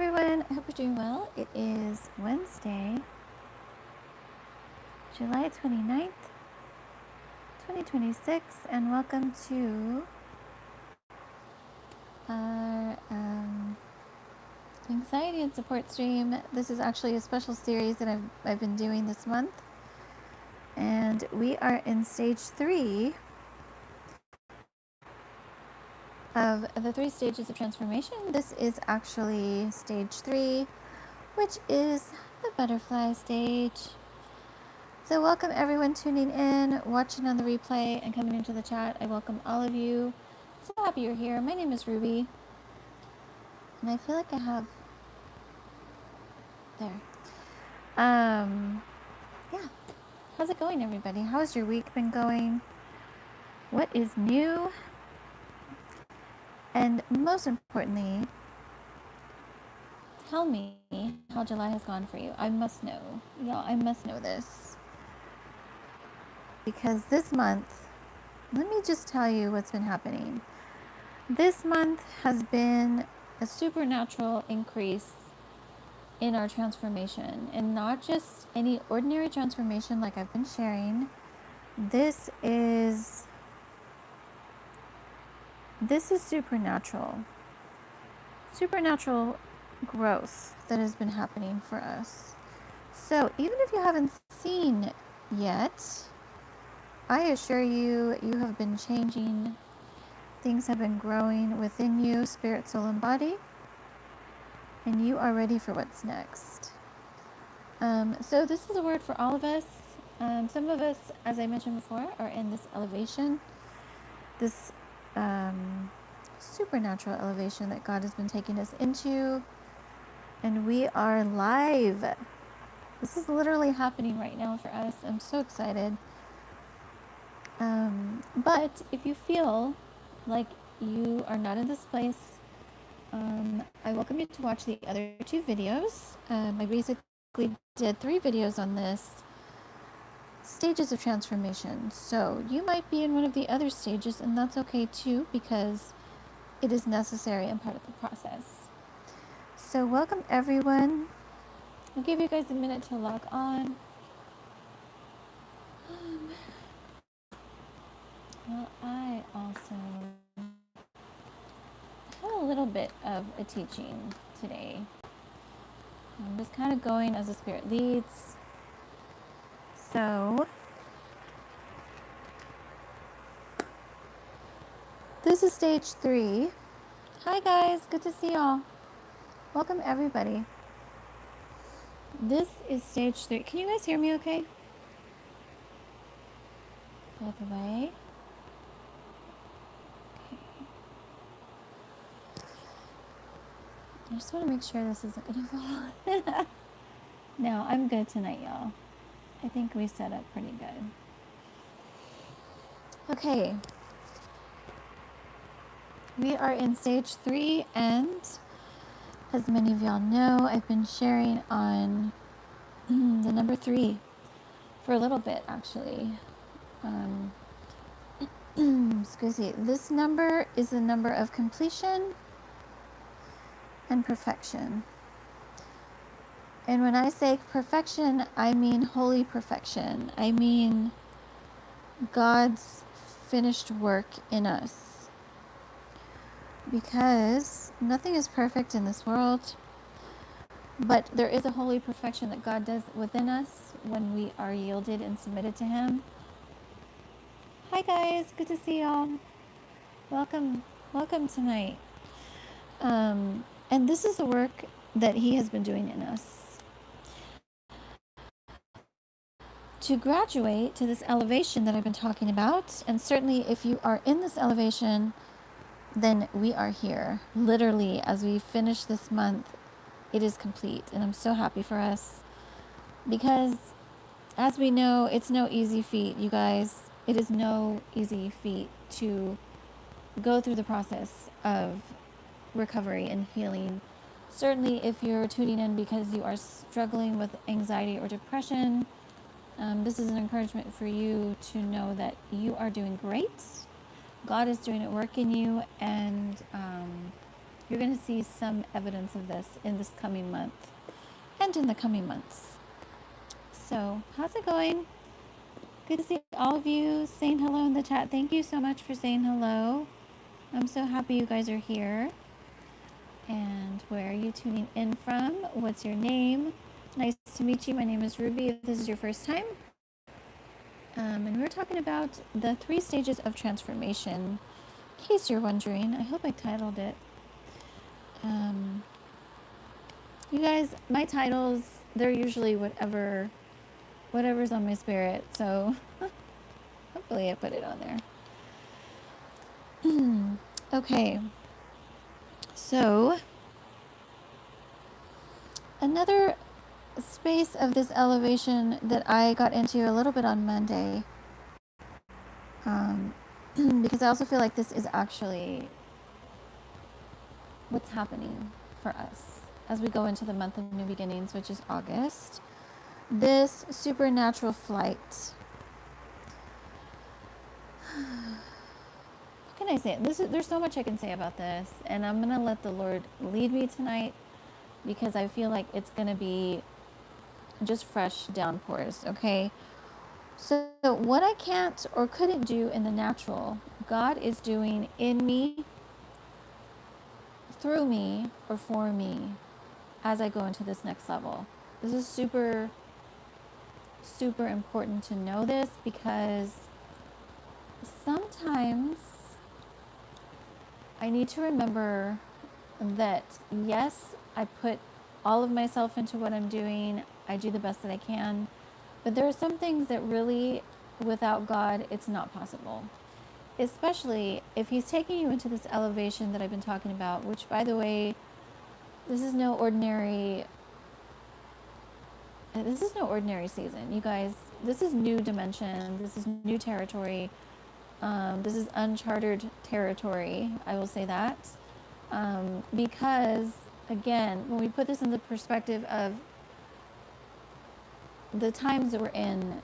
everyone. I hope you're doing well. It is Wednesday, July 29th, 2026, and welcome to our anxiety and support stream. This is actually a special series that I've been doing this month, and we are in stage 3 of the 3 stages of transformation. This is actually stage 3, which is the butterfly stage. So welcome everyone tuning in, watching on the replay, and coming into the chat. I welcome all of you. So happy you're here. My name is Ruby, and I feel like I have there. Yeah. How's it going, everybody? How's your week been going? What is new? And most importantly, tell me how July has gone for you. I must know. Y'all, I must know this. Because this month, let me just tell you what's been happening. This month has been a supernatural increase in our transformation, and not just any ordinary transformation like I've been sharing. This is supernatural growth that has been happening for us. So even if you haven't seen yet, I assure you, you have been changing. Things have been growing within you, spirit, soul, and body, and you are ready for what's next. So this is a word for all of us. Some of us, as I mentioned before, are in this elevation, this supernatural elevation that God has been taking us into, and we are live. This is literally happening right now for us. I'm so excited. But if you feel like you are not in this place, I welcome you to watch the other 2 videos. I basically did 3 videos on this, stages of transformation. So you might be in one of the other stages, and that's okay too, because it is necessary and part of the process. So welcome everyone. I'll give you guys a minute to log on. Well, I also had a little bit of a teaching today. I'm just kind of going as the Spirit leads. So, this is stage 3. Hi guys, good to see y'all. Welcome everybody. This is stage 3. Can you guys hear me okay? By the way. Okay. I just want to make sure this isn't going to fall. No, I'm good tonight, y'all. I think we set up pretty good. Okay. We are in stage 3, and as many of y'all know, I've been sharing on the number 3 for a little bit, actually. Excuse me. This number is the number of completion and perfection. And when I say perfection, I mean holy perfection. I mean God's finished work in us. Because nothing is perfect in this world, but there is a holy perfection that God does within us when we are yielded and submitted to Him. Hi guys, good to see y'all. Welcome tonight. And this is the work that He has been doing in us. To graduate to this elevation that I've been talking about, and certainly if you are in this elevation, then we are here. Literally, as we finish this month, it is complete, and I'm so happy for us, because as we know, it's no easy feat, you guys. It is no easy feat to go through the process of recovery and healing. Certainly if you're tuning in because you are struggling with anxiety or depression, this is an encouragement for you to know that you are doing great. God is doing a work in you, and You're going to see some evidence of this in this coming month and in the coming months. So, how's it going? Good to see all of you saying hello in the chat. Thank you so much for saying hello. I'm so happy you guys are here. And where are you tuning in from? What's your name? Nice to meet you. My name is Ruby, if this is your first time. And we're talking about the 3 stages of transformation. In case you're wondering, I hope I titled it. You guys, my titles, they're usually whatever's on my spirit. So hopefully I put it on there. Okay. So another space of this elevation that I got into a little bit on Monday, because I also feel like this is actually what's happening for us as we go into the month of new beginnings, which is August. This supernatural flight. What can I say? There's so much I can say about this, and I'm gonna let the Lord lead me tonight because I feel like it's gonna be just fresh downpours. Okay. So what I can't or couldn't do in the natural, God is doing in me, through me, or for me as I go into this next level. This is super, super important to know this because sometimes I need to remember that, yes, I put all of myself into what I'm doing. I do the best that I can. But there are some things that really, without God, it's not possible. Especially if He's taking you into this elevation that I've been talking about, which, by the way, this is no ordinary season. You guys, this is new dimension. This is new territory. This is uncharted territory. I will say that. Because, again, when we put this in the perspective of the times that we're in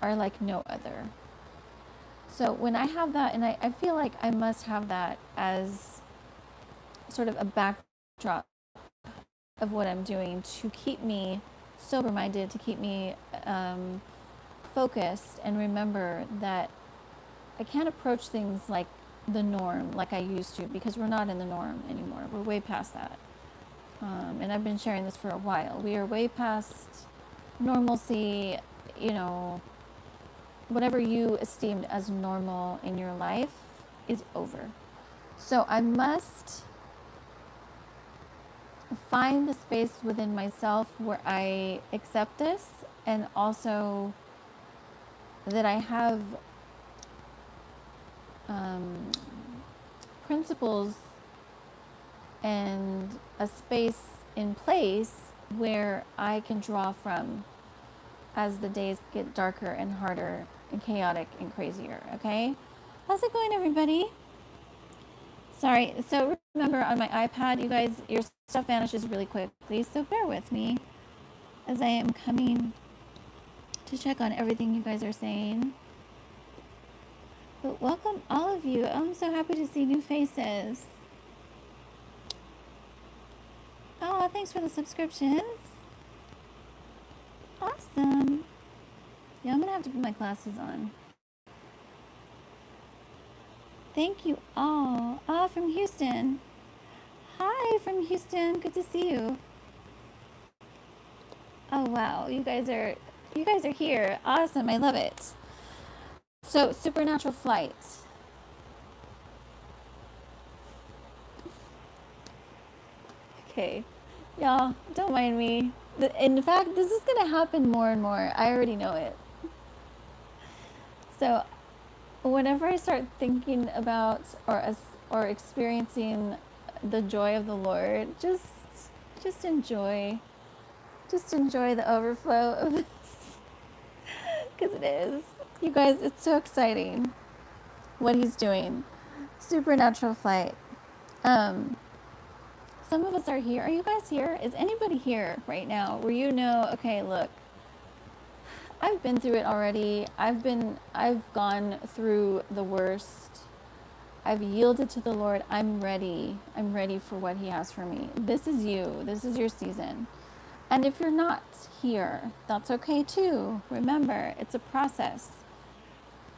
are like no other. So when I have that, and I feel like I must have that as sort of a backdrop of what I'm doing to keep me sober-minded, to keep me focused, and remember that I can't approach things like the norm, like I used to, because we're not in the norm anymore. We're way past that. And I've been sharing this for a while. We are way past normalcy, whatever you esteemed as normal in your life is over. So I must find the space within myself where I accept this, and also that I have principles and a space in place where I can draw from as the days get darker and harder and chaotic and crazier. Okay, how's it going, everybody? Sorry, so remember, on my iPad, you guys, your stuff vanishes really quickly, so bear with me as I am coming to check on everything you guys are saying. But welcome all of you. I'm so happy to see new faces. Oh, thanks for the subscriptions. Awesome. Yeah, I'm gonna have to put my glasses on. Thank you all. Ah, from Houston. Hi from Houston. Good to see you. Oh wow, you guys are here. Awesome. I love it. So, supernatural flight. Okay. Y'all, don't mind me. In fact, this is going to happen more and more. I already know it. So, whenever I start thinking about or experiencing the joy of the Lord, just enjoy the overflow of this, because it is. You guys, it's so exciting what He's doing. Supernatural flight. Some of us are here. Are you guys here? Is anybody here right now where okay, look, I've been through it already. I've gone through the worst. I've yielded to the Lord. I'm ready. I'm ready for what He has for me. This is you. This is your season. And if you're not here, that's okay too. Remember, it's a process.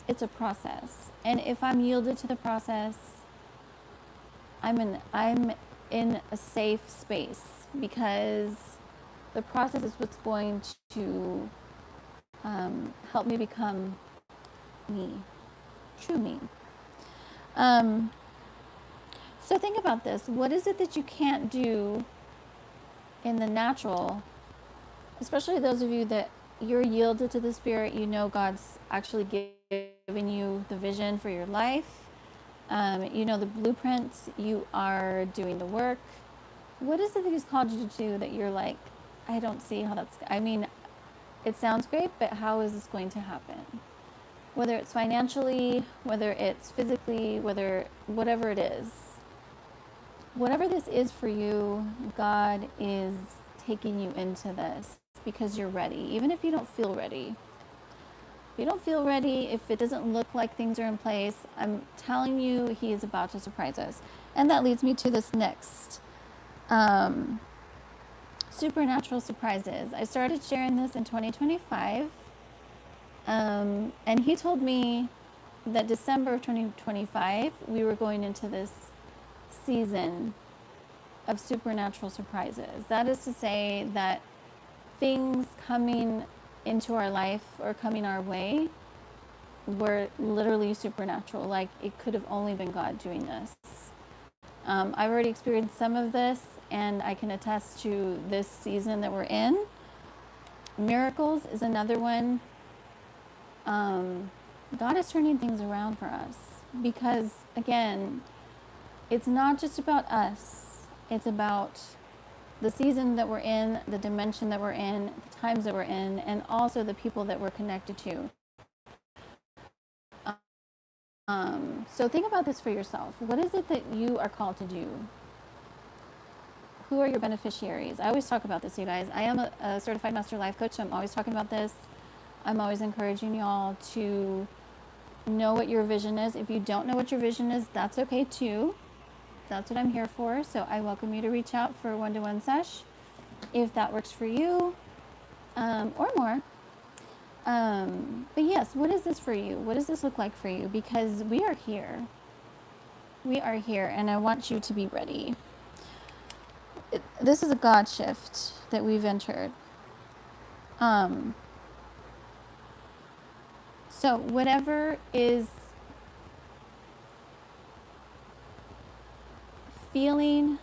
It's a process. And if I'm yielded to the process, I'm in a safe space, because the process is what's going to help me become me, true me. So think about this. What is it that you can't do in the natural, especially those of you that you're yielded to the Spirit, you know God's actually given you the vision for your life. You know the blueprints, you are doing the work. What is it that He's called you to do that you're like, I don't see how that's, I mean, it sounds great, but how is this going to happen? Whether it's financially, whether it's physically, whatever it is. Whatever this is for you, God is taking you into this because you're ready, even if you don't feel ready. If you don't feel ready, if it doesn't look like things are in place, I'm telling you, He is about to surprise us. And that leads me to this next. Supernatural surprises. I started sharing this in 2025. And He told me that December of 2025, we were going into this season of supernatural surprises. That is to say that things coming into our life or coming our way were literally supernatural. Like, it could have only been God doing this. I've already experienced some of this, and I can attest to this season that we're in. Miracles is another one. God is turning things around for us because, again, it's not just about us. It's about the season that we're in, the dimension that we're in, the times that we're in, and also the people that we're connected to. So think about this for yourself. What is it that you are called to do? Who are your beneficiaries? I always talk about this, you guys. I am a certified master life coach, so I'm always talking about this. I'm always encouraging y'all to know what your vision is. If you don't know what your vision is, that's okay too. That's what I'm here for. So I welcome you to reach out for a one-to-one sesh if that works for you, or more. But yes, what is this for you? What does this look like for you? Because we are here. We are here, and I want you to be ready. This is a God shift that we've entered. So whatever is feeling,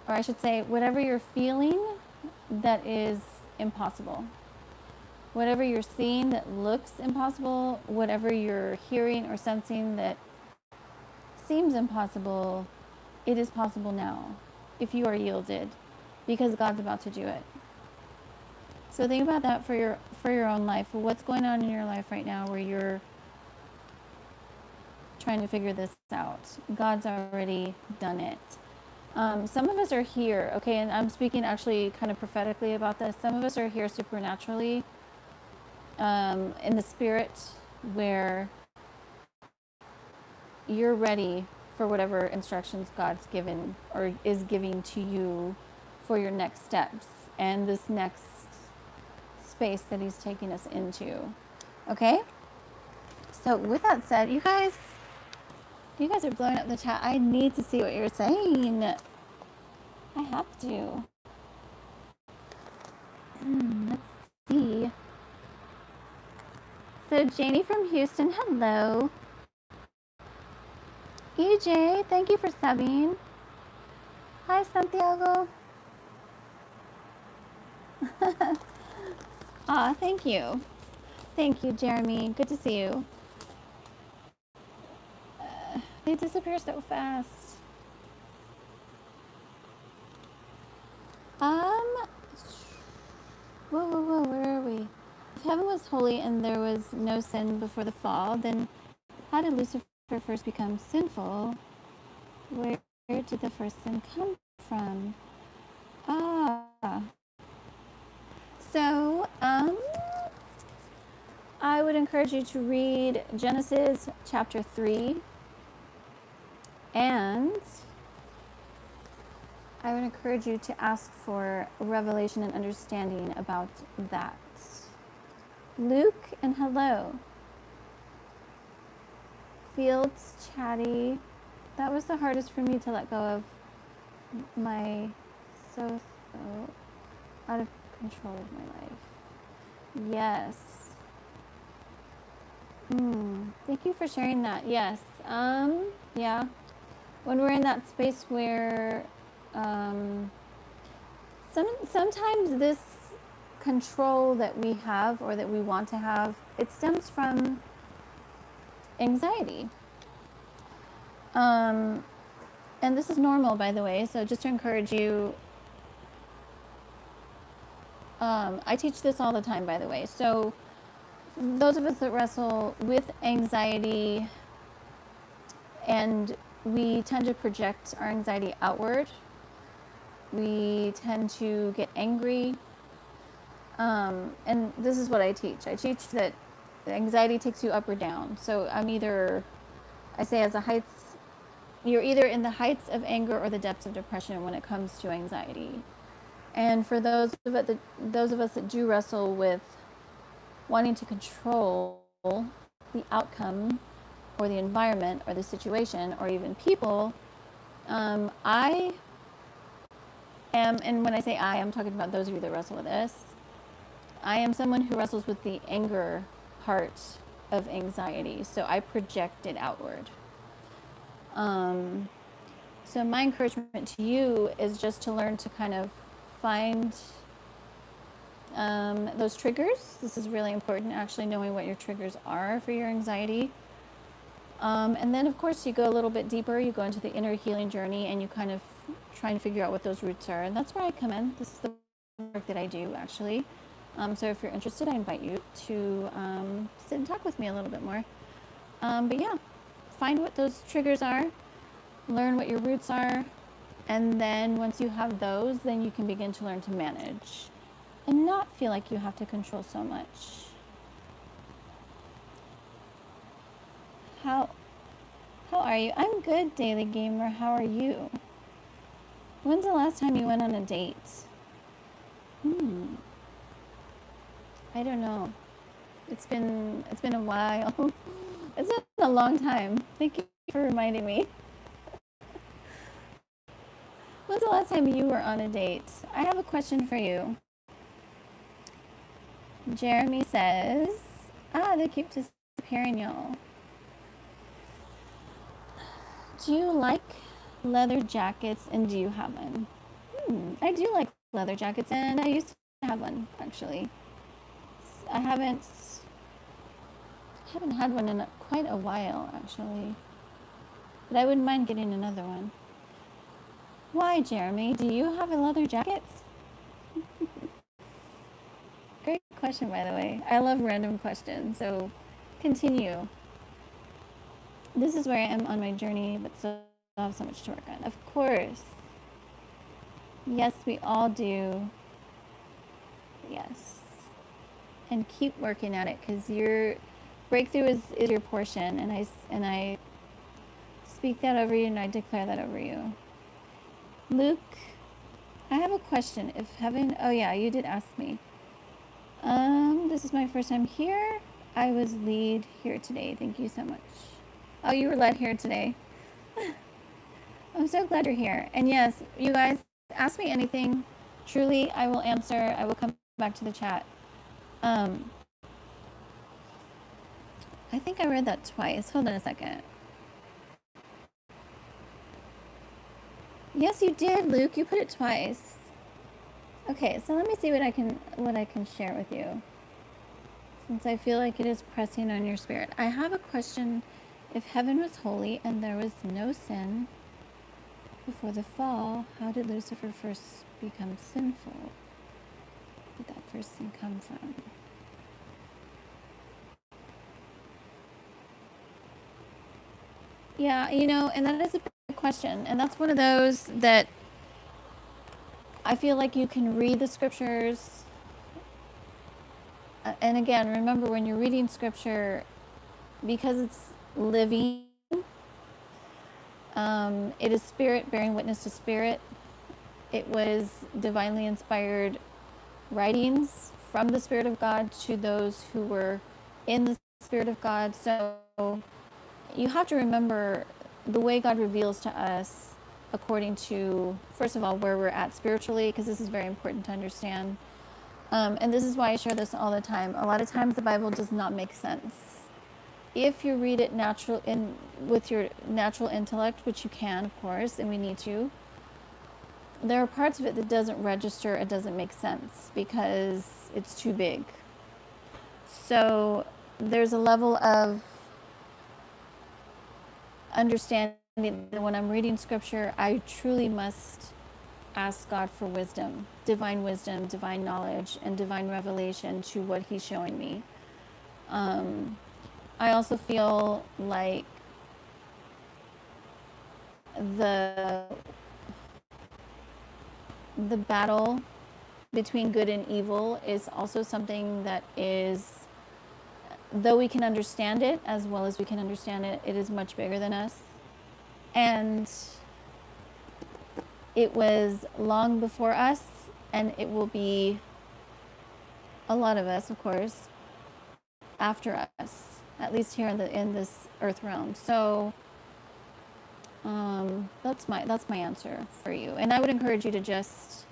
or I should say, whatever you're feeling that is impossible, whatever you're seeing that looks impossible, whatever you're hearing or sensing that seems impossible, it is possible now if you are yielded, because God's about to do it. So think about that for your own life. What's going on in your life right now where you're trying to figure this out? God's already done it. Some of us are here, okay, and I'm speaking actually kind of prophetically about this. Some of us are here supernaturally, in the spirit, where you're ready for whatever instructions God's given or is giving to you for your next steps and this next space that He's taking us into. Okay? So with that said, you guys are blowing up the chat. I need to see what you're saying. I have to. Let's see. So Janie from Houston, hello. EJ, thank you for subbing. Hi, Santiago. Aw, thank you. Thank you, Jeremy. Good to see you. They disappear so fast. Whoa, where are we? If heaven was holy and there was no sin before the fall, then how did Lucifer first become sinful? Where did the first sin come from? So, I would encourage you to read Genesis chapter 3, and I would encourage you to ask for revelation and understanding about that. Luke, and hello. Fields, chatty. That was the hardest for me to let go of my so out of control of my life. Yes. Thank you for sharing that. Yes. Yeah. When we're in that space where sometimes this control that we have or that we want to have, it stems from anxiety. And this is normal, by the way. So just to encourage you, I teach this all the time, by the way. So those of us that wrestle with anxiety, and we tend to project our anxiety outward, we tend to get angry. And this is what I teach. I teach that anxiety takes you up or down. So I say as a heights, you're either in the heights of anger or the depths of depression when it comes to anxiety. And for those of us that do wrestle with wanting to control the outcome or the environment or the situation or even people, I am, and when I say I'm talking about those of you that wrestle with this, I am someone who wrestles with the anger part of anxiety, so I project it outward. So my encouragement to you is just to learn to kind of find those triggers. This is really important, actually knowing what your triggers are for your anxiety. And then, of course, you go a little bit deeper. You go into the inner healing journey, and you kind of try and figure out what those roots are. And that's where I come in. This is the work that I do, actually. So if you're interested, I invite you to sit and talk with me a little bit more. But yeah, find what those triggers are, learn what your roots are, and then once you have those, then you can begin to learn to manage and not feel like you have to control so much. How are you? I'm good, Daily Gamer. How are you? When's the last time you went on a date? I don't know. It's been a while. It's been a long time. Thank you for reminding me. When's the last time you were on a date? I have a question for you. Jeremy says, they keep disappearing, y'all. Do you like leather jackets, and do you have one? I do like leather jackets, and I used to have one, actually. I haven't had one in quite a while, actually. But I wouldn't mind getting another one. Why, Jeremy? Do you have a leather jacket? Great question, by the way. I love random questions, so continue. This is where I am on my journey, but still have so much to work on. Of course. Yes, we all do. Yes. And keep working at it, because your breakthrough is your portion, and I speak that over you, and I declare that over you. Luke, I have a question. If heaven, oh yeah, you did ask me. This is my first time here. I was led here today. Thank you so much. Oh, you were led here today. I'm so glad you're here. And yes, you guys, ask me anything. Truly, I will answer. I will come back to the chat. I think I read that twice. Hold on a second. Yes, you did, Luke. You put it twice. Okay, so let me see what I can share with you, since I feel like it is pressing on your spirit. I have a question. If heaven was holy and there was no sin before the fall, how did Lucifer first become sinful? Where did that first sin come from? Yeah, and that is a big question. And that's one of those that I feel like you can read the scriptures And again, remember when you're reading scripture, because it's living, it is spirit bearing witness to spirit. It was divinely inspired writings from the Spirit of God to those who were in the Spirit of God. So you have to remember the way God reveals to us according to, first of all, where we're at spiritually, because this is very important to understand. And this is why I share this all the time. A lot of times the Bible does not make sense. If you read it with your natural intellect, which you can, of course, and we need to, there are parts of it that doesn't register, it doesn't make sense because it's too big. So there's a level of understanding that when I'm reading scripture, I truly must ask God for wisdom, divine knowledge, and divine revelation to what He's showing me. I also feel like the battle between good and evil is also something that is, though we can understand it as well as we can understand it, it is much bigger than us. And it was long before us, and it will be a lot of us, of course, after us, at least here in this earth realm. So that's my answer for you. And I would encourage you to just,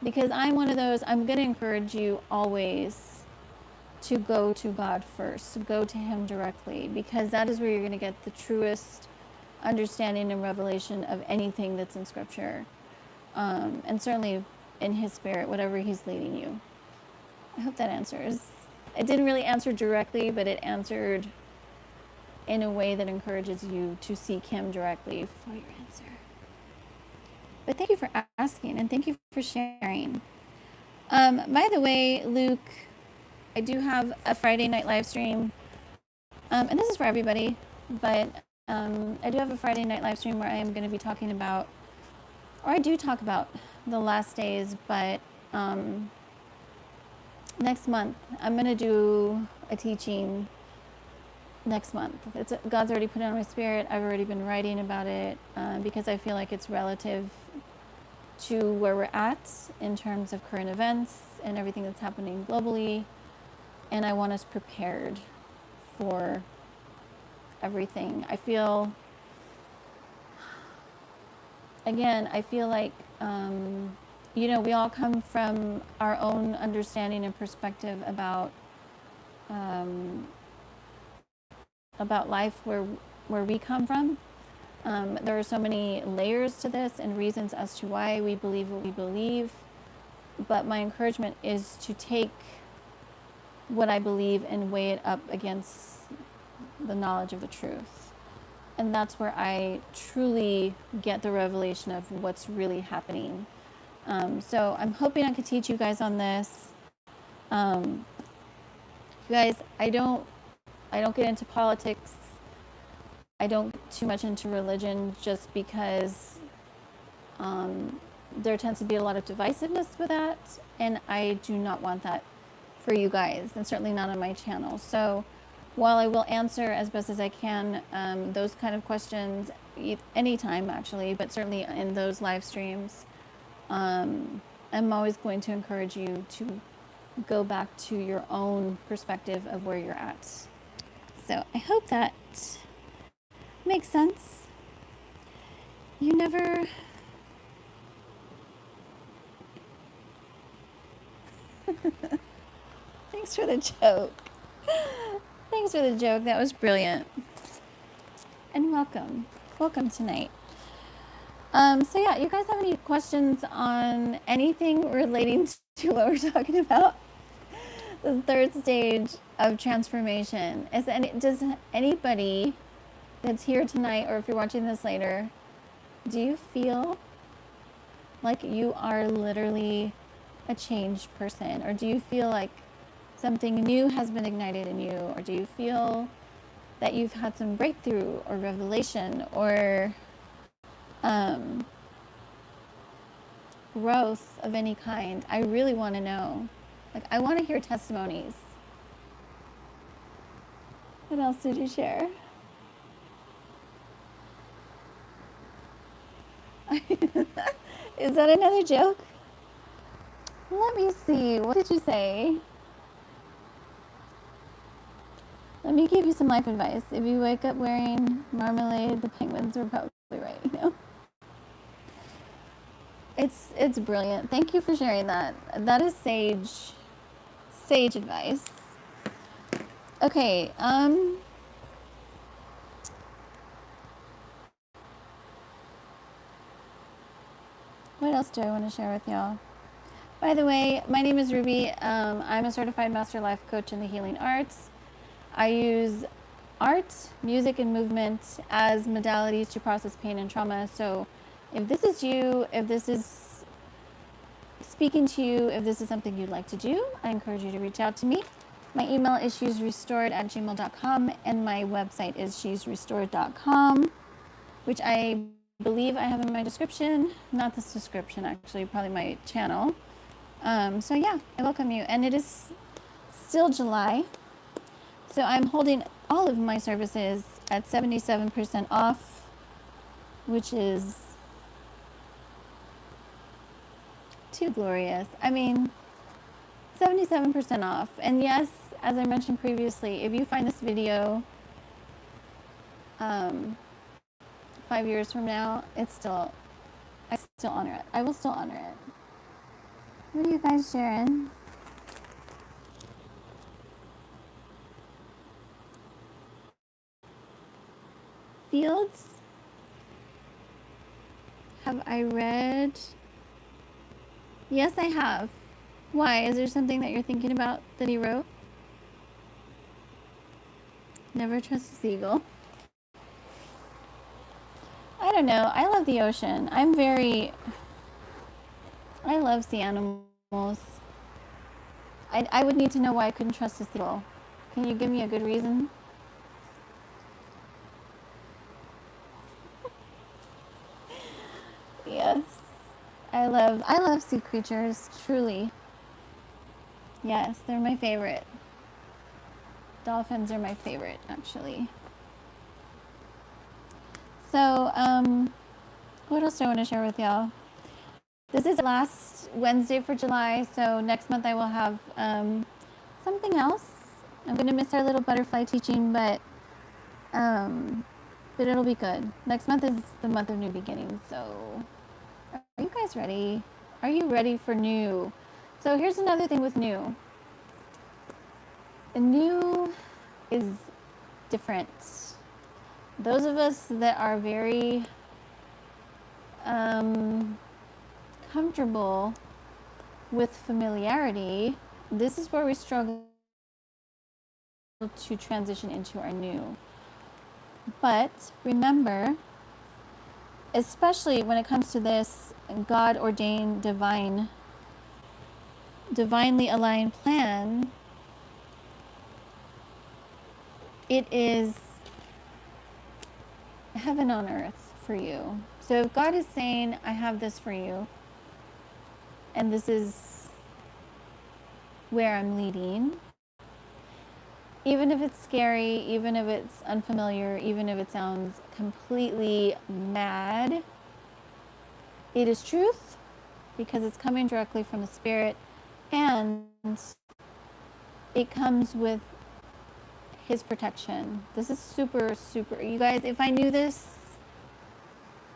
because I'm one of those, I'm going to encourage you always to go to God first, to go to Him directly, because that is where you're going to get the truest understanding and revelation of anything that's in Scripture. And certainly in His Spirit, whatever He's leading you. I hope that answers. It didn't really answer directly, but it answered in a way that encourages you to seek Him directly for your answer. But thank you for asking, and thank you for sharing. By the way, Luke, I do have a Friday night live stream, and this is for everybody, but I do have a Friday night live stream where I am going to be talking about, or I do talk about the last days, but next month I'm going to do a teaching next month. God's already put it on my spirit. I've already been writing about it because I feel like it's relative to where we're at in terms of current events and everything that's happening globally. And I want us prepared for everything. I feel like, we all come from our own understanding and perspective about life where we come from. There are so many layers to this and reasons as to why we believe what we believe. But my encouragement is to take what I believe and weigh it up against the knowledge of the truth. And that's where I truly get the revelation of what's really happening. So I'm hoping I could teach you guys on this. You guys, I don't get into politics. I don't get too much into religion just because there tends to be a lot of divisiveness with that, and I do not want that for you guys, and certainly not on my channel. So while I will answer as best as I can those kind of questions anytime actually, but certainly in those live streams, I'm always going to encourage you to go back to your own perspective of where you're at. So I hope that makes sense. You never... Thanks for the joke. Thanks for the joke. That was brilliant. And welcome. Welcome tonight. So yeah, you guys have any questions on anything relating to what we're talking about? The third stage of transformation. Does anybody that's here tonight, or if you're watching this later, do you feel like you are literally a changed person? Or do you feel like something new has been ignited in you? Or do you feel that you've had some breakthrough or revelation or growth of any kind? I really want to know. Like, I want to hear testimonies. What else did you share? Is that another joke? Let me see. What did you say? Let me give you some life advice. If you wake up wearing marmalade, the penguins are probably right. You know, it's brilliant. Thank you for sharing that. That is sage advice. Okay. What else do I want to share with y'all? By the way, my name is Ruby. I'm a certified master life coach in the healing arts. I use art, music, and movement as modalities to process pain and trauma. So if this is you, if this is speaking to you, if this is something you'd like to do, I encourage you to reach out to me. My email is shesrestored@gmail.com, and my website is shesrestored.com, which I believe I have in my description. Not this description, actually, probably my channel. So yeah, I welcome you. And it is still July, so I'm holding all of my services at 77% off, which is too glorious. I mean, 77% off. And yes, as I mentioned previously, if you find this video 5 years from now, I still honor it. I will still honor it. What are you guys sharing? Fields? Have I read? Yes, I have. Why? Is there something that you're thinking about that he wrote? Never trust a seagull. I don't know. I love the ocean. I love sea animals. I would need to know why I couldn't trust a seagull. Can you give me a good reason? Yes. I love sea creatures, truly. Yes, they're my favorite. Dolphins are my favorite, actually. So, what else do I want to share with y'all? This is the last Wednesday for July, so next month I will have something else. I'm going to miss our little butterfly teaching, but it'll be good. Next month is the month of new beginnings, so are you guys ready? Are you ready for new? So here's another thing with new. New is different. Those of us that are very comfortable with familiarity, this is where we struggle to transition into our new. But remember, especially when it comes to this God ordained divinely aligned plan, it is heaven on earth for you. So if God is saying, I have this for you, and this is where I'm leading, even if it's scary, even if it's unfamiliar, even if it sounds completely mad, it is truth because it's coming directly from the Spirit, and it comes with His protection. This is super, super, you guys, if I knew this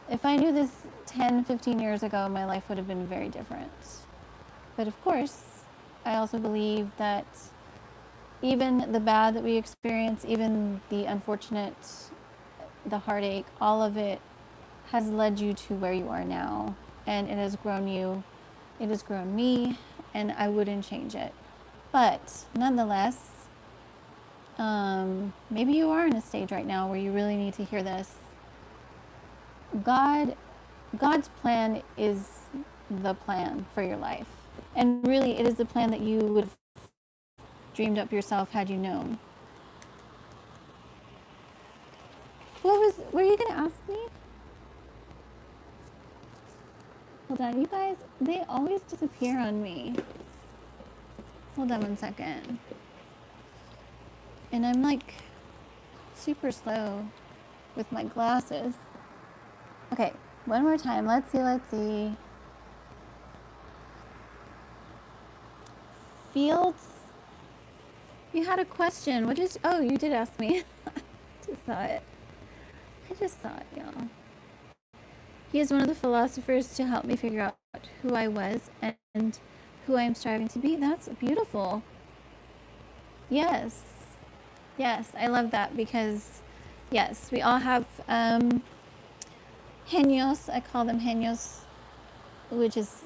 10, 15 years ago, my life would have been very different. But of course, I also believe that even the bad that we experience, even the unfortunate, the heartache, all of it has led you to where you are now. And it has grown you, it has grown me, and I wouldn't change it. But nonetheless, maybe you are in a stage right now where you really need to hear this. God's plan is the plan for your life. And really, it is the plan that you would have dreamed up yourself had you known. Were you going to ask me? Hold on, you guys, they always disappear on me. Hold on one second. And I'm like super slow with my glasses. Okay, one more time. Let's see. Fields, you had a question. Oh, you did ask me. Just saw it. I just saw it, y'all. He is one of the philosophers to help me figure out who I was and who I am striving to be. That's beautiful. Yes. Yes, I love that because, yes, we all have genios. I call them genios, which is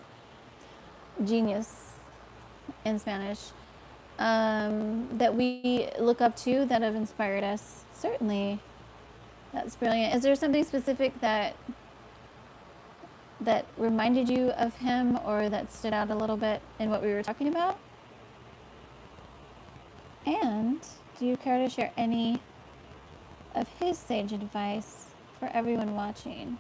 genius in Spanish, that we look up to that have inspired us. Certainly. That's brilliant. Is there something specific that reminded you of him or that stood out a little bit in what we were talking about? And do you care to share any of his sage advice for everyone watching?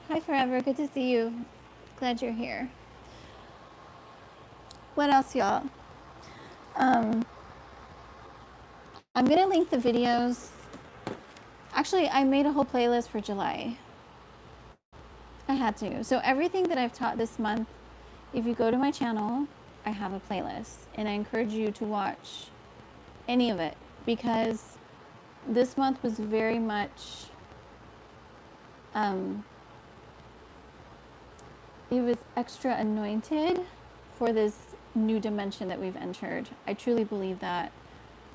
Hi, Forever. Good to see you. Glad you're here. What else, y'all? I'm going to link the videos. Actually, I made a whole playlist for July. I had to. So everything that I've taught this month, if you go to my channel, I have a playlist. And I encourage you to watch any of it because this month was very much, it was extra anointed for this new dimension that we've entered. I truly believe that.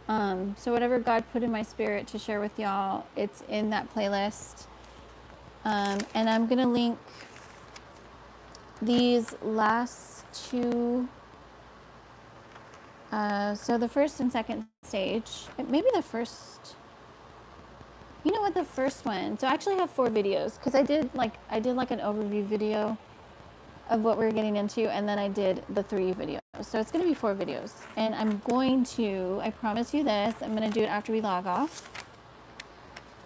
So whatever God put in my spirit to share with y'all, it's in that playlist. And I'm going to link these last two. So the first and second stage, maybe the first, you know what, the first one. So I actually have 4 videos because I did like an overview video of what we're getting into, and then I did the 3 videos. So it's going to be 4 videos. And I'm going to, I promise you this, I'm going to do it after we log off.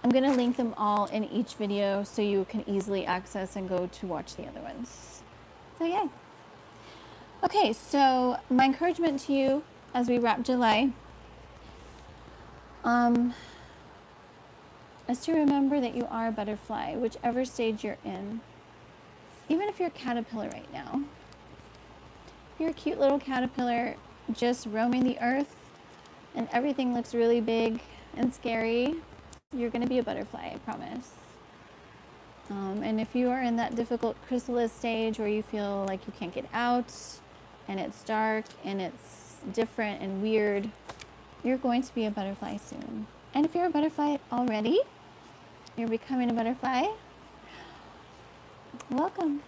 I'm going to link them all in each video so you can easily access and go to watch the other ones. So yay. Okay, so my encouragement to you as we wrap July is to remember that you are a butterfly, whichever stage you're in. Even if you're a caterpillar right now, you're a cute little caterpillar just roaming the earth and everything looks really big and scary, you're going to be a butterfly, I promise. And if you are in that difficult chrysalis stage where you feel like you can't get out and it's dark and it's different and weird, you're going to be a butterfly soon. And if you're a butterfly already, you're becoming a butterfly, welcome,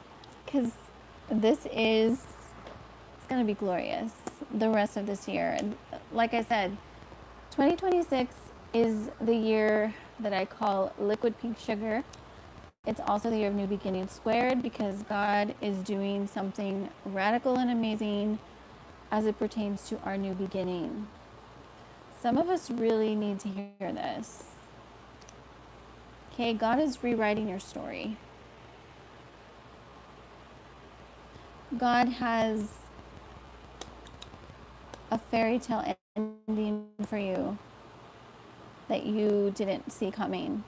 because it's going to be glorious the rest of this year. And like I said, 2026 is the year that I call liquid pink sugar. It's also the year of new beginnings squared because God is doing something radical and amazing as it pertains to our new beginning. Some of us really need to hear this. Okay, God is rewriting your story. God has a fairy tale ending for you that you didn't see coming.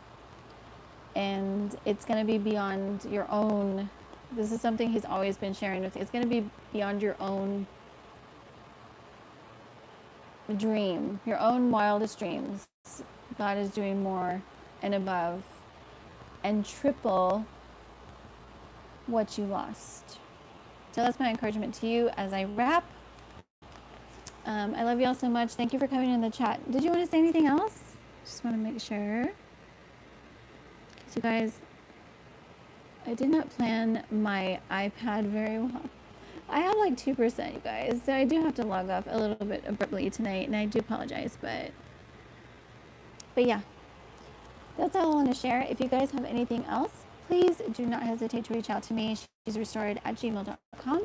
And it's going to be beyond your own. This is something he's always been sharing with you. It's going to be beyond your own dream, your own wildest dreams. God is doing more and above and triple what you lost. So that's my encouragement to you as I wrap. I love you all so much. Thank you for coming in the chat. Did you want to say anything else? Just want to make sure. Because you guys, I did not plan my iPad very well. I have like 2%, you guys. So I do have to log off a little bit abruptly tonight. And I do apologize. But yeah, that's all I want to share. If you guys have anything else, please do not hesitate to reach out to me. She's restored@gmail.com,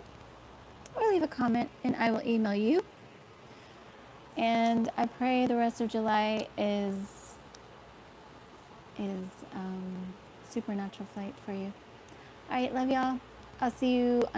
or leave a comment and I will email you. And I pray the rest of July is supernatural flight for you. All right, love y'all. I'll see you on